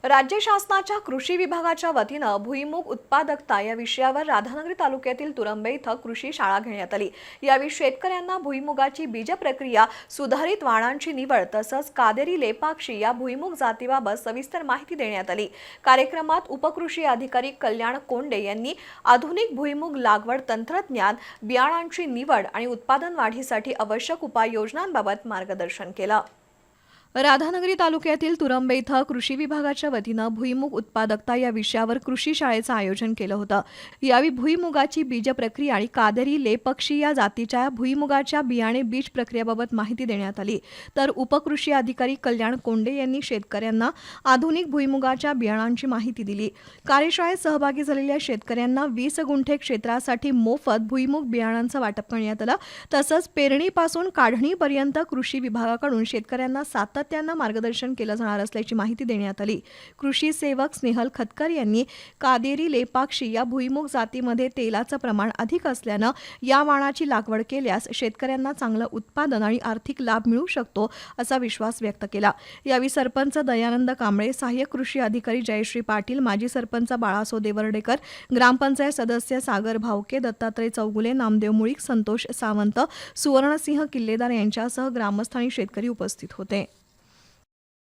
राज्य शासनाच्या कृषी विभागाच्या वतीनं भुईमूग उत्पादकता या विषयावर राधानगरी तालुक्यातील तुरंबे इथं कृषी शाळा घेण्यात आली। यावेळी शेतकऱ्यांना भुईमुगाची बीज प्रक्रिया, सुधारित वाणांची निवड तसंच कादेरी लेपाक्षी या भुईमूग जातीबाबत सविस्तर माहिती देण्यात आली। कार्यक्रमात उपकृषी अधिकारी कल्याण कोंडे यांनी आधुनिक भुईमूग लागवड तंत्रज्ञान, बियाणांची निवड आणि उत्पादन वाढीसाठी आवश्यक उपाययोजनांबाबत मार्गदर्शन केलं। राधानगरी तालुक्यातील तुरंबे इथं कृषी विभागाच्या वतीनं भुईमूग उत्पादकता या विषयावर कृषी शाळेचं आयोजन केलं होतं। यावेळी भुईमुगाची बीज प्रक्रिया आणि कादेरी लेपक्षी या जातीच्या भुईमुगाच्या बियाणे बीज प्रक्रियेबाबत माहिती देण्यात आली। तर उपकृषी अधिकारी कल्याण कोंडे यांनी शेतकऱ्यांना आधुनिक भुईमुगाच्या बियाणांची माहिती दिली। कार्यशाळेत सहभागी झालेल्या शेतकऱ्यांना 20 गुंठे क्षेत्रासाठी मोफत भुईमूग बियाणांचं वाटप करण्यात आलं। तसंच पेरणीपासून काढणीपर्यंत कृषी विभागाकडून शेतकऱ्यांना सातत्यानं मार्गदर्शन केलं जाणार असल्याची माहिती देण्यात आली। कृषी सेवक स्नेहल खतकर यांनी कादेरी लेपाक्षी या भुईमूग जातीमध्ये तेलाचं प्रमाण अधिक असल्यानं या वाणाची लागवड केल्यास शेतकऱ्यांना चांगलं उत्पादन आणि आर्थिक लाभ मिळू शकतो असा विश्वास व्यक्त केला। यावेळी सरपंच दयानंद कांबळे, सहाय्यक कृषी अधिकारी जयश्री पाटील, माजी सरपंच बाळासो देवर्डेकर, ग्रामपंचायत सदस्य सागर भावके, दत्तात्रय चौगुले, नामदेव मुळीक, संतोष सावंत, सुवर्णसिंह किल्लेदार यांच्यासह ग्रामस्थ आणि शेतकरी उपस्थित होते।